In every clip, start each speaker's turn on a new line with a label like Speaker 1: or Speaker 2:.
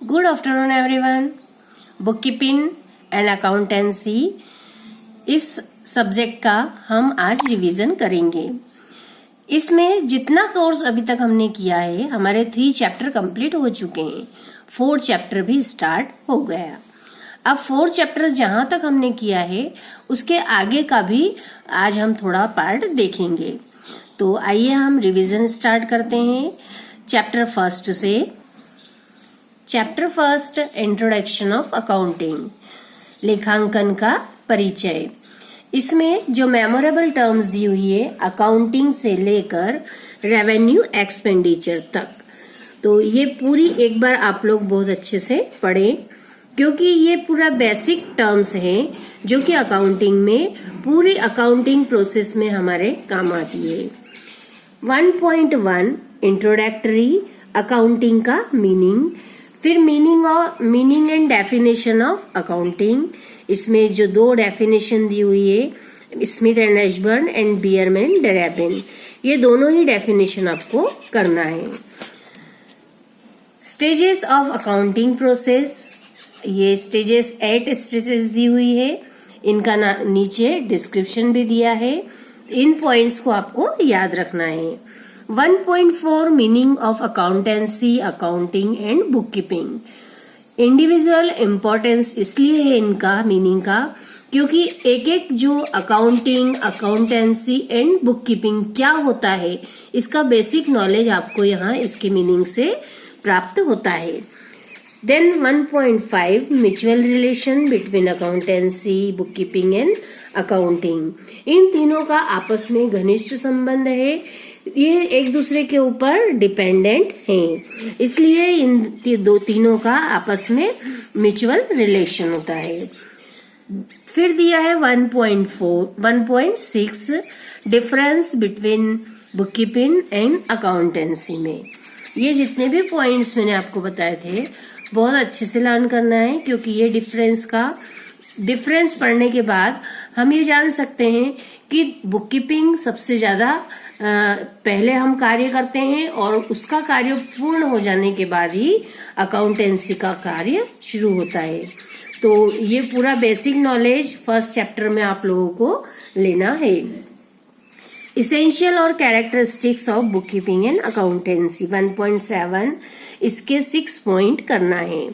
Speaker 1: Good afternoon everyone. Book keeping and accountancy इस subject का हम आज रिवीजन करेंगे। इसमें जितना कोर्स अभी तक हमने किया है, हमारे 3 चैप्टर कंप्लीट हो चुके हैं, 4 चैप्टर भी स्टार्ट हो गया। अब 4 चैप्टर जहां तक हमने किया है उसके आगे का भी आज हम थोड़ा पार्ट देखेंगे। तो आइए हम रिवीजन स्टार्ट करते हैं चैप्टर फर्स्ट से। Chapter first, introduction of accounting, लेखांकन का परिचय। इसमें जो मेमोरेबल टर्म्स दी हुई है अकाउंटिंग से लेकर रेवेन्यू एक्सपेंडिचर तक, तो ये पूरी एक बार आप लोग बहुत अच्छे से पढ़ें, क्योंकि ये पूरा बेसिक टर्म्स हैं जो कि अकाउंटिंग में पूरी अकाउंटिंग प्रोसेस में हमारे काम आती है। 1.1 इंट्रोडक्टरी, अकाउंटिंग का मीनिंग, फिर meaning and definition of accounting. इसमें जो 2 डेफिनेशन दी हुई है, Smith and Ashburn and Bierman Drebin, ये दोनों ही डेफिनेशन आपको करना है। स्टेजेस ऑफ अकाउंटिंग प्रोसेस, ये स्टेजेस 8 स्टेजेस दी हुई है, इनका नीचे डिस्क्रिप्शन भी दिया है। इन पॉइंट्स को आपको याद रखना है। 1.4 meaning of accountancy, accounting and book keeping. Individual importance इसलिए है इनका मीनिंग का, क्योंकि एक एक जो accounting, accountancy and book keeping क्या होता है, इसका बेसिक नॉलेज आपको यहाँ इसके मीनिंग से प्राप्त होता है। Then 1.5 mutual relation between accountancy, bookkeeping and accounting. इन तीनों का आपस में घनिष्ठ संबंध है, ये एक दूसरे के ऊपर डिपेंडेंट हैं, इसलिए इन तीनों का आपस में म्यूचुअल रिलेशन होता है। फिर दिया है 1.6 difference between book keeping and accountancy में। ये जितने भी पॉइंट्स मैंने आपको बताए थे बहुत अच्छे से लर्न करना है, क्योंकि ये डिफरेंस पढ़ने के बाद हम ये जान सकते हैं कि बुक कीपिंग सबसे ज्यादा पहले हम कार्य करते हैं और उसका कार्य पूर्ण हो जाने के बाद ही अकाउंटेंसी का कार्य शुरू होता है। तो ये पूरा बेसिक नॉलेज फर्स्ट चैप्टर में आप लोगों को लेना है। इसेंशियल और characteristics of book keeping and accountancy 1.7, इसके 6 पॉइंट करना है।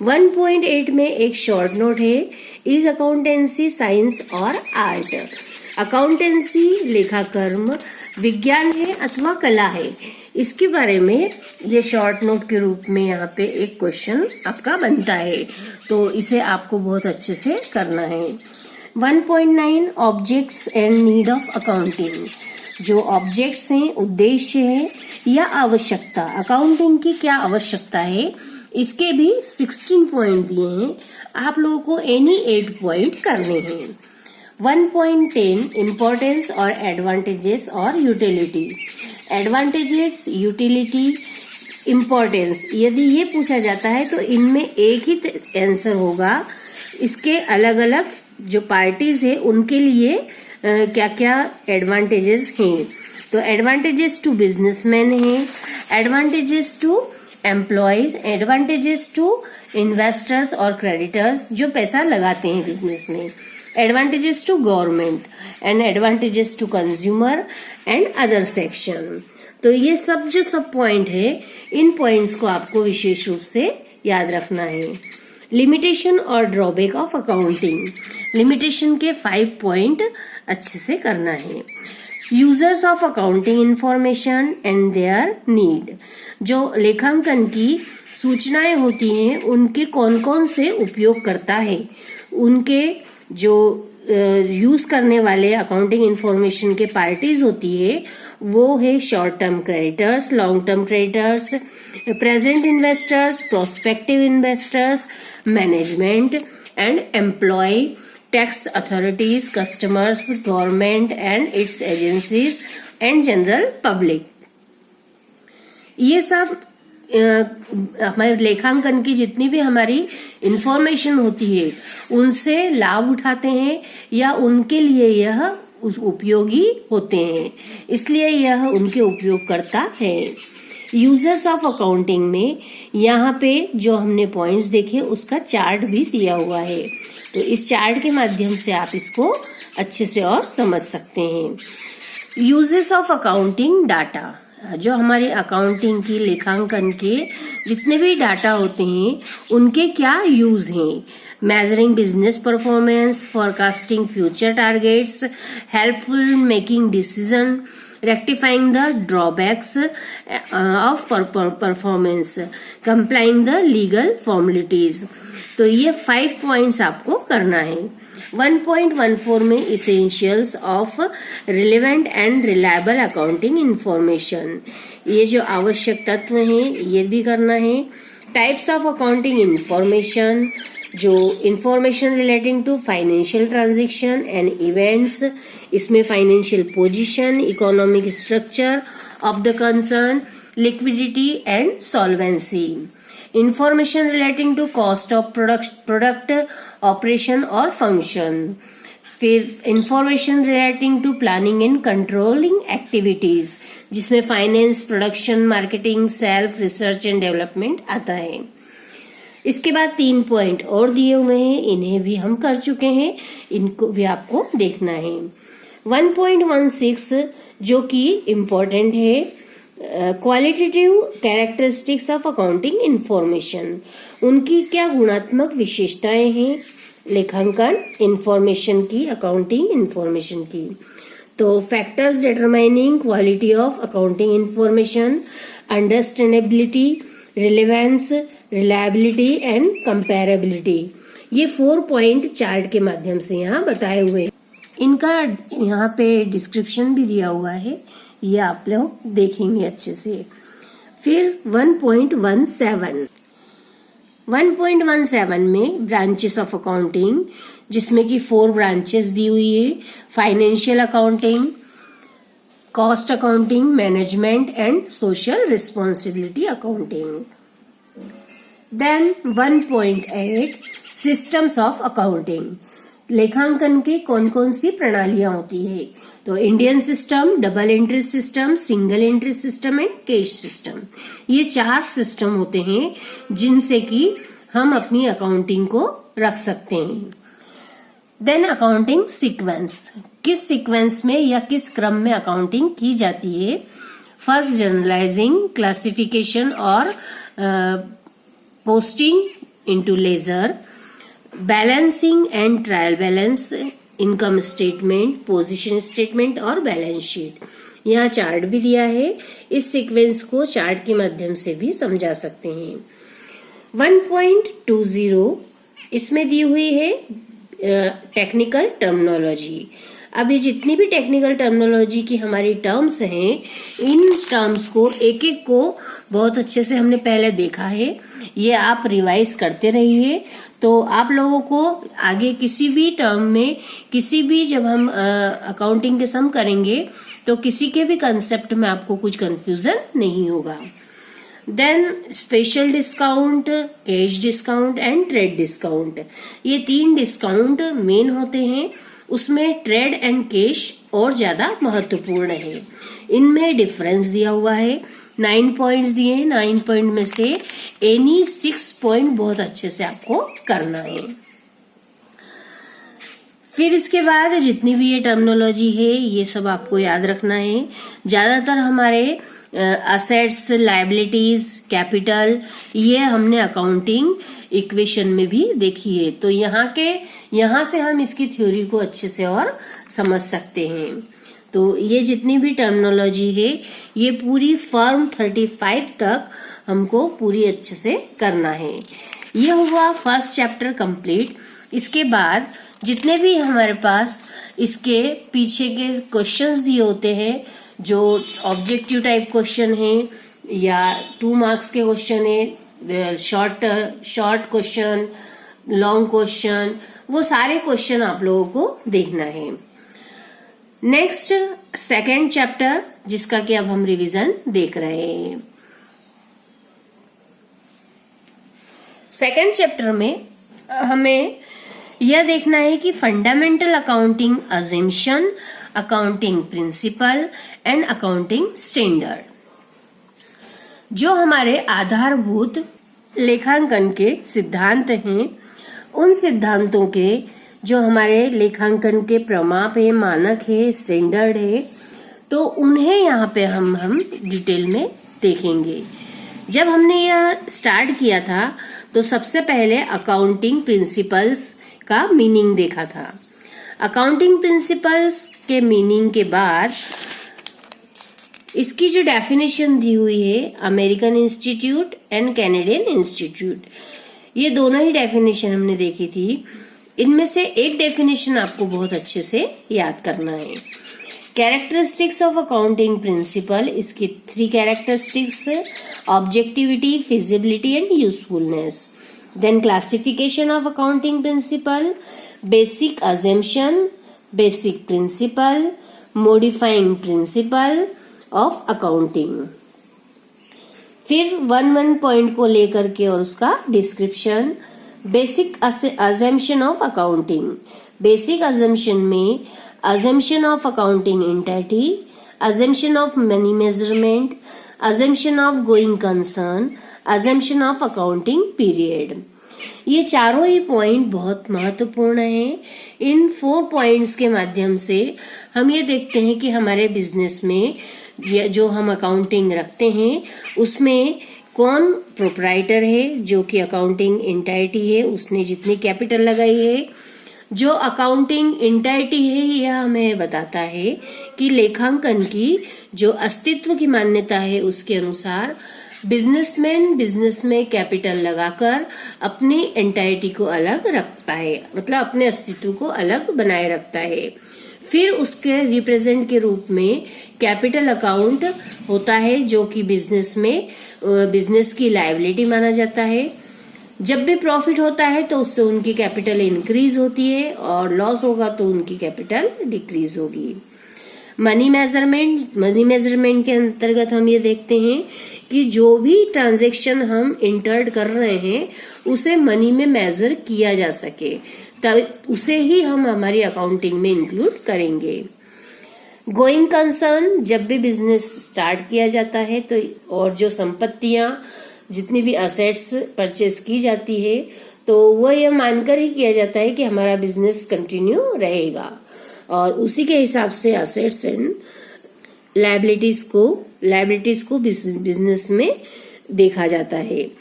Speaker 1: 1.8 में एक शॉर्ट नोट है, इज अकाउंटेंसी साइंस और आर्ट। अकाउंटेंसी लेखाकर्म विज्ञान है अथवा कला है, इसके बारे में ये शॉर्ट नोट के रूप में यहाँ पे एक क्वेश्चन आपका बनता है, तो इसे आपको बहुत अच्छे से करना है। 1.9 objects and need of accounting. जो ऑब्जेक्ट्स हैं, उद्देश्य है या आवश्यकता, अकाउंटिंग की क्या आवश्यकता है, इसके भी 16 पॉइंट दिए हैं, आप लोगों को एनी 8 पॉइंट करने हैं। 1.10 इम्पोर्टेंस और एडवांटेजेस और यूटिलिटी। एडवांटेजेस, यूटिलिटी, इम्पोर्टेंस, यदि ये पूछा जाता है तो इनमें एक ही आंसर होगा। इसके अलग अलग जो पार्टीज है उनके लिए क्या क्या एडवांटेजेस हैं। तो एडवांटेजेस टू बिजनेसमैन है, advantages to employees, advantages to investors और क्रेडिटर्स जो पैसा लगाते हैं बिजनेस में, advantages to government and advantages to consumer and other section. तो ये सब जो सब पॉइंट है, इन पॉइंट्स को आपको विशेष रूप से याद रखना है। लिमिटेशन और ड्रॉबैक ऑफ अकाउंटिंग, लिमिटेशन के 5 पॉइंट अच्छे से करना है। Users of accounting information and their need, जो लेखांकन की सूचनाएं होती हैं उनके कौन कौन से उपयोग करता है, उनके जो यूज करने वाले अकाउंटिंग इंफॉर्मेशन के पार्टीज होती है वो है short term creditors, long term creditors, present investors, prospective investors, management and employee, tax authorities, customers, government and its agencies and general public. ये सब हमारे लेखांकन की जितनी भी हमारी इंफॉर्मेशन होती है उनसे लाभ उठाते हैं या उनके लिए यह उपयोगी होते हैं, इसलिए यह उनके उपयोगकर्ता है। यूजर्स ऑफ अकाउंटिंग में यहाँ पे जो हमने पॉइंट्स देखे उसका चार्ट भी दिया हुआ है, तो इस चार्ट के माध्यम से आप इसको अच्छे से और समझ सकते हैं। यूजेस ऑफ अकाउंटिंग डाटा, जो हमारे अकाउंटिंग की लेखांकन के जितने भी डाटा होते हैं उनके क्या यूज हैं। Measuring business performance, forecasting future targets, helpful making decision, rectifying the drawbacks of performance, complying the legal formalities। तो ये 5 पॉइंट्स आपको करना है। 1.14 में essentials of relevant and reliable accounting information, ये जो आवश्यक तत्व हैं ये भी करना है। टाइप्स ऑफ अकाउंटिंग इंफॉर्मेशन, जो information relating to financial transaction and events, इसमें financial position, economic structure of the concern, liquidity and solvency. Information relating to cost of product operation और फंक्शन। फिर information relating to planning and controlling activities, जिसमें finance, production, marketing, self, research and development आता है। इसके बाद 3 point और दिए हुए हैं, इन्हें भी हम कर चुके हैं, इनको भी आपको देखना है। 1.16 जो कि इम्पोर्टेंट है, qualitative characteristics of accounting information, उनकी क्या गुणात्मक विशेषताएं हैं लेखांकन इंफॉर्मेशन की, अकाउंटिंग इंफॉर्मेशन की। तो factors determining quality of accounting information, understandability, relevance, reliability and comparability, ये 4 पॉइंट चार्ट के माध्यम से यहाँ बताए हुए। इनका यहाँ पे डिस्क्रिप्शन भी दिया हुआ है, ये आप लोग देखेंगे अच्छे से। फिर 1.17 में ब्रांचेस ऑफ अकाउंटिंग, जिसमें कि 4 ब्रांचेस दी हुई है। Financial accounting, cost accounting, management and social responsibility accounting. Then 1.8 systems of accounting, लेखांकन के कौन कौन सी प्रणालियां होती है। तो Indian system, double entry system, single entry system and cash system, ये 4 सिस्टम होते हैं जिनसे कि हम अपनी अकाउंटिंग को रख सकते हैं। देन अकाउंटिंग सीक्वेंस, किस सीक्वेंस में या किस क्रम में अकाउंटिंग की जाती है। फर्स्ट जनरलाइजिंग, क्लासिफिकेशन और posting into ledger, balancing and trial balance, income statement, position statement और बैलेंस शीट। यहाँ चार्ट भी दिया है, इस सीक्वेंस को चार्ट के माध्यम से भी समझा सकते हैं। 1.20 इसमें दी हुई है टेक्निकल टर्मिनोलॉजी। अभी जितनी भी टेक्निकल टर्मिनोलॉजी की हमारी टर्म्स हैं, इन टर्म्स को एक एक को बहुत अच्छे से हमने पहले देखा है, ये आप रिवाइज करते रहिए, तो आप लोगों को आगे किसी भी टर्म में, किसी भी जब हम अकाउंटिंग के सम करेंगे तो किसी के भी कंसेप्ट में आपको कुछ कंफ्यूजन नहीं होगा। Then special discount, cash discount and trade discount, ये 3 डिस्काउंट मेन होते हैं, उसमें ट्रेड एंड कैश और ज्यादा महत्वपूर्ण है। इनमें डिफरेंस दिया हुआ है, 9 पॉइंट्स दिए हैं, 9 पॉइंट में से एनी 6 पॉइंट बहुत अच्छे से आपको करना है। फिर इसके बाद जितनी भी ये टर्मिनोलॉजी है ये सब आपको याद रखना है। ज्यादातर हमारे असेट्स, लायबिलिटीज, कैपिटल, ये हमने अकाउंटिंग इक्वेशन में भी देखी है, तो यहाँ से हम इसकी थ्योरी को अच्छे से और समझ सकते हैं। तो ये जितनी भी टर्मिनोलॉजी है ये पूरी फॉर्म 35 तक हमको पूरी अच्छे से करना है। ये हुआ फर्स्ट चैप्टर कंप्लीट। इसके बाद जितने भी हमारे पास इसके पीछे के क्वेश्चंस दिए होते हैं, जो ऑब्जेक्टिव टाइप क्वेश्चन है या 2 मार्क्स के क्वेश्चन है, शॉर्ट क्वेश्चन, लॉन्ग क्वेश्चन, वो सारे क्वेश्चन आप लोगों को देखना है। नेक्स्ट सेकेंड चैप्टर, जिसका कि अब हम रिवीजन देख रहे हैं। सेकेंड चैप्टर में हमें यह देखना है कि fundamental accounting assumption, accounting principle and accounting standard. जो हमारे आधारभूत लेखांकन के सिद्धांत हैं, उन सिद्धांतों के जो हमारे लेखांकन के प्रमाप है, मानक है, स्टैंडर्ड है, तो उन्हें यहाँ पे हम डिटेल में देखेंगे। जब हमने यह स्टार्ट किया था तो सबसे पहले अकाउंटिंग प्रिंसिपल्स का मीनिंग देखा था। अकाउंटिंग प्रिंसिपल्स के मीनिंग के बाद इसकी जो डेफिनेशन दी हुई है, American institute and Canadian institute, ये दोनों ही डेफिनेशन हमने देखी थी। इनमें से एक डेफिनेशन आपको बहुत अच्छे से याद करना है। कैरेक्टरिस्टिक्स ऑफ अकाउंटिंग प्रिंसिपल, इसकी 3 characteristics: objectivity, feasibility and usefulness. Then classification of accounting principle, basic assumption, basic principle, modifying principle of accounting. फिर 1 पॉइंट को लेकर के और उसका description. Basic assumption of accounting, basic assumption में assumption of accounting entity, assumption of money measurement, assumption of going concern, assumption of accounting period। ये चारों ही point बहुत महत्वपूर्ण हैं। इन 4 पॉइंट्स के माध्यम से हम ये देखते हैं कि हमारे बिजनेस में जो हम अकाउंटिंग रखते हैं उसमें कौन प्रोप्राइटर है, जो कि अकाउंटिंग एंटाइटी है, उसने जितनी कैपिटल लगाई है। जो अकाउंटिंग एंटाइटी है यह हमें बताता है कि लेखांकन की जो अस्तित्व की मान्यता है उसके अनुसार बिजनेसमैन बिजनेस में कैपिटल लगाकर अपनी एंटाइटी को अलग रखता है, मतलब अपने अस्तित्व को अलग बनाए रखता है। फिर उसके रिप्रेजेंट के रूप में कैपिटल अकाउंट होता है, जो कि बिजनेस में बिजनेस की लायबिलिटी माना जाता है। जब भी प्रॉफिट होता है तो उससे उनकी कैपिटल इंक्रीज होती है और लॉस होगा तो उनकी कैपिटल डिक्रीज होगी। मनी मेजरमेंट के अंतर्गत हम ये देखते हैं कि जो भी ट्रांजैक्शन हम इंटर्ड कर रहे हैं उसे मनी में मेजर किया जा सके, तब उसे ही हम हमारी अकाउंटिंग में इंक्लूड करेंगे। गोइंग कंसर्न, जब भी बिजनेस स्टार्ट किया जाता है तो और जो संपत्तियां जितनी भी असेट्स परचेस की जाती है तो वो यह मानकर ही किया जाता है कि हमारा बिजनेस कंटिन्यू रहेगा, और उसी के हिसाब से असेट्स एंड लायबिलिटीज को बिजनेस में देखा जाता है।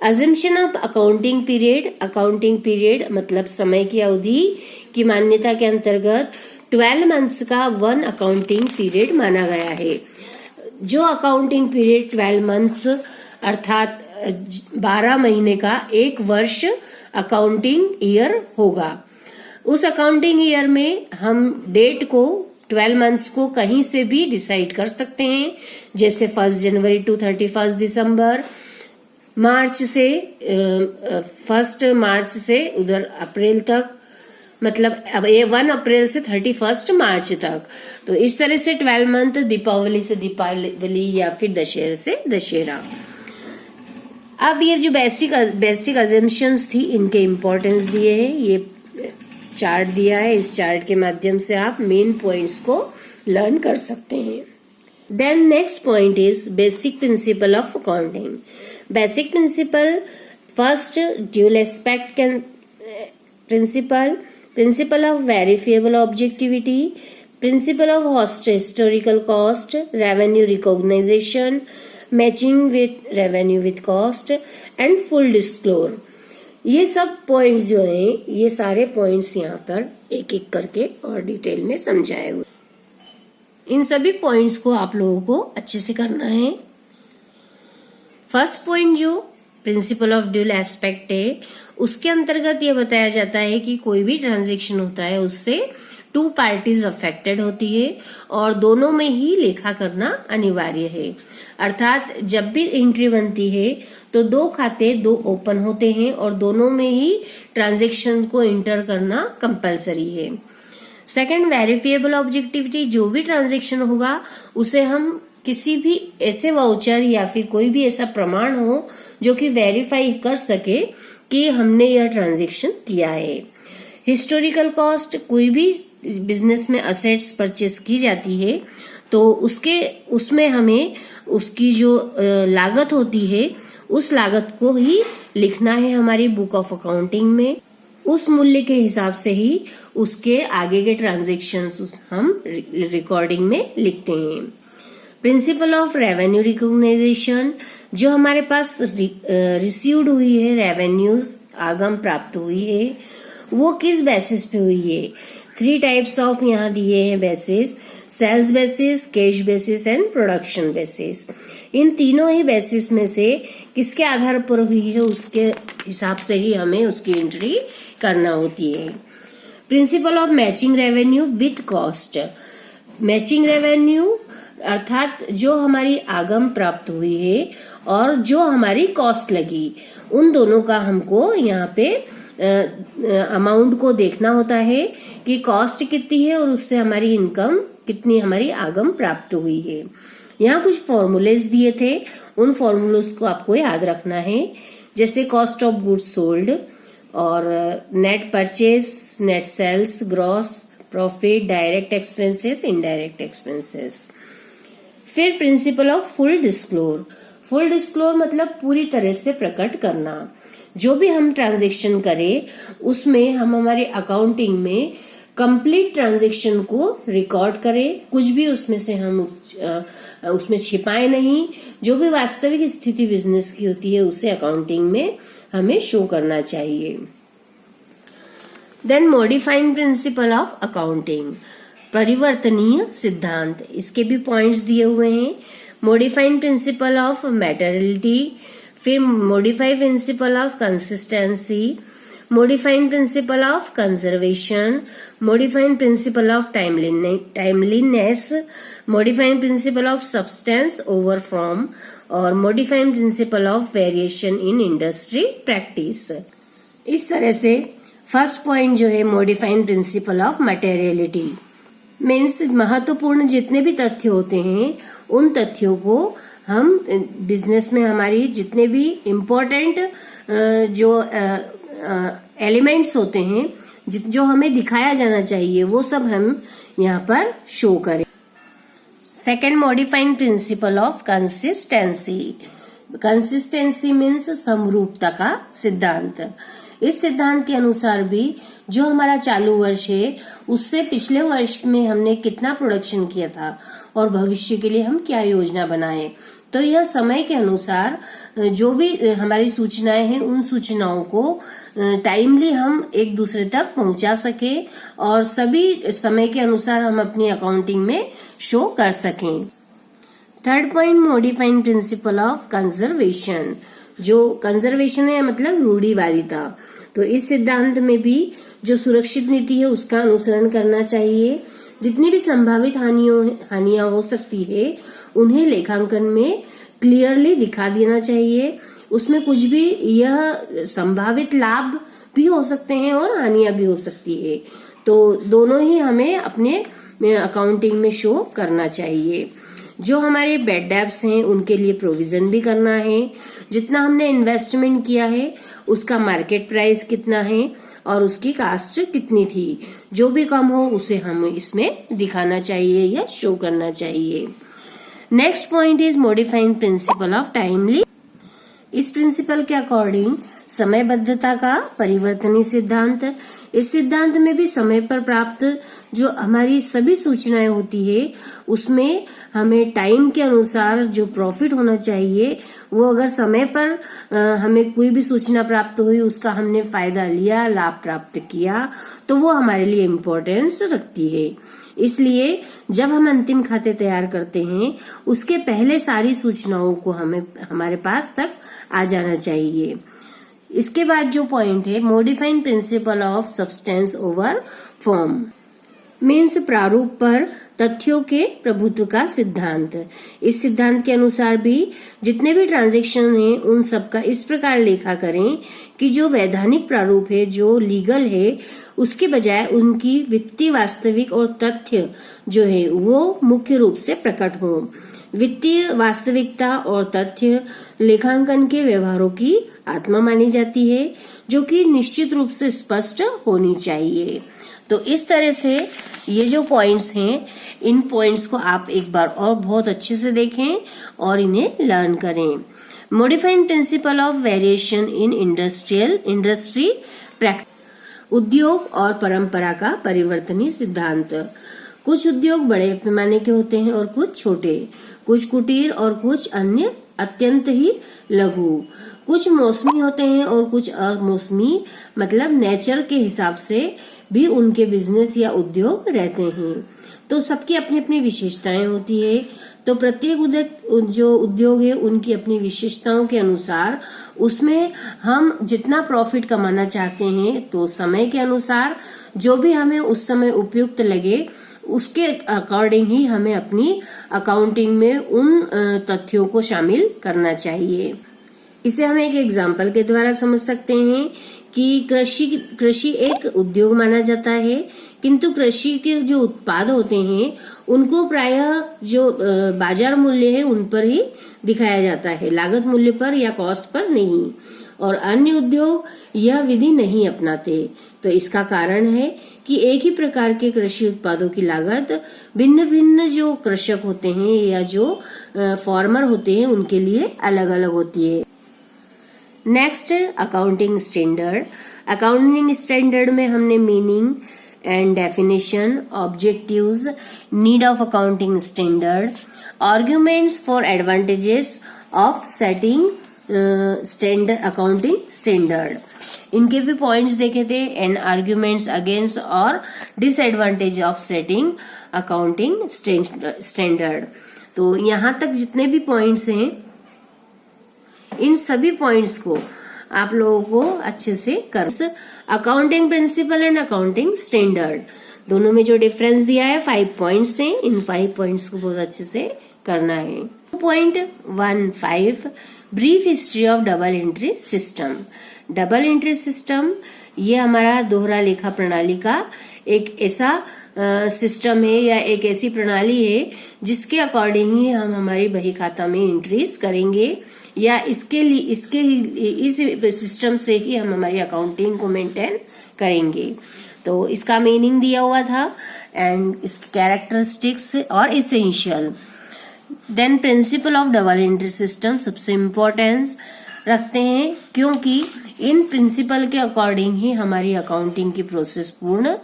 Speaker 1: अजम्पशन ऑफ अकाउंटिंग पीरियड मतलब समय की अवधि की मान्यता के अंतर्गत 12 मंथ्स का 1 अकाउंटिंग पीरियड माना गया है। जो अकाउंटिंग पीरियड 12 मंथ्स अर्थात 12 महीने का 1 वर्ष अकाउंटिंग ईयर होगा। उस अकाउंटिंग ईयर में हम डेट को 12 मंथ्स को कहीं से भी डिसाइड कर सकते हैं, जैसे 1 जनवरी टू 31 दिसंबर, 1 मार्च से उधर अप्रैल तक, मतलब अब ये 1 अप्रैल से 31 मार्च तक। तो इस तरह से 12 मंथ, दीपावली से दीपावली या फिर दशहरा से दशहरा। अब ये जो बेसिक अजम्पशंस थी इनके इम्पोर्टेंस दिए हैं, ये चार्ट दिया है, इस चार्ट के माध्यम से आप मेन पॉइंट्स को लर्न कर सकते हैं। Then next point is basic principle of accounting. Basic principle, first dual aspect can principle of verifiable objectivity, principle of historical cost, revenue recognization, matching with revenue with cost and full disclosure. ये सब points जो हैं, ये सारे points यहाँ पर एक एक करके और डिटेल में समझाए हुए। इन सभी पॉइंट्स को आप लोगों को अच्छे से करना है। फर्स्ट पॉइंट जो प्रिंसिपल ऑफ ड्यूल एस्पेक्ट है, उसके अंतर्गत ये बताया जाता है कि कोई भी ट्रांजैक्शन होता है उससे 2 पार्टीज अफेक्टेड होती है और दोनों में ही लेखा करना अनिवार्य है। अर्थात जब भी एंट्री बनती है तो 2 खाते 2 ओपन होते हैं और दोनों में ही ट्रांजैक्शन को इंटर करना कंपलसरी है। सेकंड, वेरिफिएबल ऑब्जेक्टिविटी, जो भी ट्रांजैक्शन होगा उसे हम किसी भी ऐसे वाउचर या फिर कोई भी ऐसा प्रमाण हो जो कि वेरीफाई कर सके कि हमने यह ट्रांजैक्शन किया है। हिस्टोरिकल कॉस्ट, कोई भी बिजनेस में असेट्स परचेस की जाती है तो उसमें हमें उसकी जो लागत होती है उस लागत को ही लिखना है हमारी बुक ऑफ अकाउंटिंग में। उस मूल्य के हिसाब से ही उसके आगे के ट्रांजैक्शंस हम रिकॉर्डिंग में लिखते हैं। प्रिंसिपल ऑफ रेवेन्यू रिकॉग्नाइजेशन, जो हमारे पास रिसीव्ड हुई है रेवेन्यूज, आगम प्राप्त हुई है, वो किस बेसिस पे हुई है। 3 टाइप्स ऑफ यहाँ दिए हैं basis, sales basis, cash basis and production basis. इन तीनों ही बेसिस में से किसके आधार पर हुई है उसके हिसाब से ही हमें उसकी एंट्री करना होती है। Principle of matching revenue with cost, matching revenue अर्थात जो हमारी आगम प्राप्त हुई है और जो हमारी कॉस्ट लगी, उन दोनों का हमको यहाँ पे अमाउंट को देखना होता है कि कॉस्ट कितनी है और उससे हमारी इनकम कितनी, हमारी आगम प्राप्त हुई है। यहाँ कुछ फॉर्मूलेज दिए थे, उन फॉर्मूलोज को आपको याद रखना है, जैसे कॉस्ट ऑफ गुड्स सोल्ड और net purchase, net sales, gross profit, direct expenses, indirect expenses. फिर principle of full disclosure, full disclosure मतलब पूरी तरह से प्रकट करना। जो भी हम ट्रांजैक्शन करें उसमें हम हमारे अकाउंटिंग में कंप्लीट ट्रांजैक्शन को रिकॉर्ड करें, कुछ भी उसमें से हम उसमें छिपाए नहीं। जो भी वास्तविक स्थिति बिजनेस की होती है उसे अकाउंटिंग में हमें शो करना चाहिए। Then modifying principle of accounting, परिवर्तनीय सिद्धांत, इसके भी पॉइंट्स दिए हुए हैं। मॉडिफाइंग प्रिंसिपल ऑफ मैटेरियलिटी, फिर modified principle of consistency, modifying principle of conservation, modifying principle of timeliness, modifying principle of substance over form और modifying principle of variation in industry practice. इस तरह से फर्स्ट पॉइंट जो है modifying principle of materiality means महत्वपूर्ण जितने भी तथ्य होते हैं उन तथ्यों को हम बिजनेस में हमारी जितने भी इम्पोर्टेंट जो एलिमेंट्स होते हैं जो हमें दिखाया जाना चाहिए वो सब हम यहाँ पर शो करें। Second, modifying principle of consistency, consistency means समरूपता का सिद्धांत। इस सिद्धांत के अनुसार भी जो हमारा चालू वर्ष है उससे पिछले वर्ष में हमने कितना प्रोडक्शन किया था और भविष्य के लिए हम क्या योजना बनाए, तो यह समय के अनुसार जो भी हमारी सूचनाएं हैं उन सूचनाओं को टाइमली हम एक दूसरे तक पहुंचा सके और सभी समय के अनुसार हम अपनी अकाउंटिंग में शो कर सकें। Third point, modifying principle of conservation, जो कंजर्वेशन है मतलब रूढ़िवादिता। तो इस सिद्धांत में भी जो सुरक्षित नीति है उसका अनुसरण करना चाहिए। जितनी भी संभावित हानियां हो सकती है उन्हें लेखांकन में क्लियरली दिखा देना चाहिए। उसमें कुछ भी यह संभावित लाभ भी हो सकते हैं और हानियां भी हो सकती है, तो दोनों ही हमें अपने अकाउंटिंग में शो करना चाहिए। जो हमारे बेड डेब्ट्स हैं उनके लिए प्रोविजन भी करना है। जितना हमने इन्वेस्टमेंट किया है उसका मार्केट प्राइस कितना है और उसकी कास्ट कितनी थी, जो भी कम हो उसे हम इसमें दिखाना चाहिए या शो करना चाहिए। Next point is modifying principle of timely. इस प्रिंसिपल के अकॉर्डिंग समयबद्धता का परिवर्तनीय सिद्धांत। इस सिद्धांत में भी समय पर प्राप्त जो हमारी सभी सूचनाएं होती है उसमें हमें टाइम के अनुसार जो प्रॉफिट होना चाहिए वो अगर समय पर हमें कोई भी सूचना प्राप्त हुई उसका हमने फायदा लिया, लाभ प्राप्त किया, तो वो हमारे लिए इम्पोर्टेंस रखती है। इसलिए जब हम अंतिम खाते तैयार करते हैं उसके पहले सारी सूचनाओं को हमें हमारे पास तक आ जाना चाहिए। इसके बाद जो पॉइंट है modifying principle of substance over form means प्रारूप पर तथ्यों के प्रभुत्व का सिद्धांत। इस सिद्धांत के अनुसार भी जितने भी ट्रांजैक्शन हैं उन सब का इस प्रकार लेखा करें कि जो वैधानिक प्रारूप है, जो लीगल है, उसके बजाय उनकी वित्तीय वास्तविक और तथ्य जो है वो मुख्य रूप से प्रकट हो। वित्तीय वास्तविकता और तथ्य लेखांकन के व्यवहारों की आत्मा मानी जाती है, जो कि निश्चित रूप से स्पष्ट होनी चाहिए। तो इस तरह से ये जो पॉइंट्स हैं, इन पॉइंट्स को आप एक बार और बहुत अच्छे से देखें और इन्हें लर्न करें। Modifying principle of variation in industry practice, उद्योग और परंपरा का परिवर्तनीय सिद्धांत। कुछ उद्योग बड़े पैमाने के होते हैं और कुछ छोटे, कुछ कुटीर और कुछ अन्य अत्यंत ही लघु, कुछ मौसमी होते हैं और कुछ अमौसमी, मतलब नेचर के हिसाब से भी उनके बिजनेस या उद्योग रहते हैं। तो सबकी अपनी अपनी विशेषताएं होती है। तो प्रत्येक जो उद्योग है उनकी अपनी विशेषताओं के अनुसार उसमें हम जितना प्रॉफिट कमाना चाहते हैं, तो समय के अनुसार जो भी हमें उस समय उपयुक्त लगे उसके अकॉर्डिंग ही हमें अपनी अकाउंटिंग में उन तथ्यों को शामिल करना चाहिए। इसे हम एक एग्जाम्पल के द्वारा समझ सकते हैं कि कृषि एक उद्योग माना जाता है, किंतु कृषि के जो उत्पाद होते हैं उनको प्रायः जो बाजार मूल्य है उन पर ही दिखाया जाता है, लागत मूल्य पर या कॉस्ट पर नहीं। और अन्य उद्योग यह विधि नहीं अपनाते। तो इसका कारण है कि एक ही प्रकार के कृषि उत्पादों की लागत भिन्न भिन्न जो कृषक होते हैं या जो फार्मर होते हैं उनके लिए अलग अलग होती है। Next, accounting standard. Accounting standard में हमने meaning and definition, objectives, need of accounting standard, arguments for advantages of setting standard accounting standard, इनके भी पॉइंट्स देखे थे, एंड आर्ग्यूमेंट्स अगेंस्ट और disadvantage of setting accounting standard. तो यहाँ तक जितने भी पॉइंट्स हैं, इन सभी पॉइंट्स को आप लोगों को अच्छे से कर। Accounting principle and accounting standard दोनों में जो डिफरेंस दिया है 5 पॉइंट्स हैं, इन 5 पॉइंट्स को बहुत अच्छे से करना है। 2.15 brief history of double entry system. Double entry system ये हमारा दोहरा लेखा प्रणाली का एक ऐसा सिस्टम है या एक ऐसी प्रणाली है जिसके अकॉर्डिंग ही हम हमारी बही खाता में एंट्रीज करेंगे, या इस सिस्टम से ही हम हमारी अकाउंटिंग को मेंटेन करेंगे। तो इसका मीनिंग दिया हुआ था एंड इसकी कैरेक्टरिस्टिक्स और essential. Then principle of double entry system सबसे इम्पोर्टेंस रखते हैं, क्योंकि इन प्रिंसिपल के अकॉर्डिंग ही हमारी अकाउंटिंग की प्रोसेस पूर्ण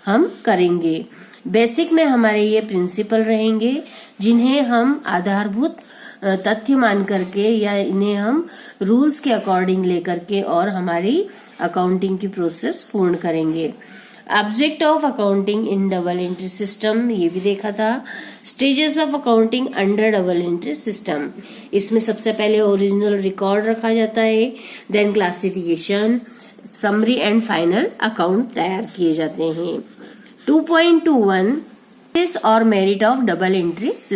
Speaker 1: हम करेंगे। बेसिक में हमारे ये प्रिंसिपल रहेंगे जिन्हें हम आधारभूत तथ्य मान करके या इन्हें हम रूल्स के अकॉर्डिंग लेकर के और हमारी अकाउंटिंग की प्रोसेस पूर्ण करेंगे। Object of accounting in double entry system ये भी देखा था। Stages of accounting under double entry system, इसमें सबसे पहले ओरिजिनल रिकॉर्ड रखा जाता है, then classification, summary and final account तैयार किए जाते हैं। 2.21 और merit of double entry system.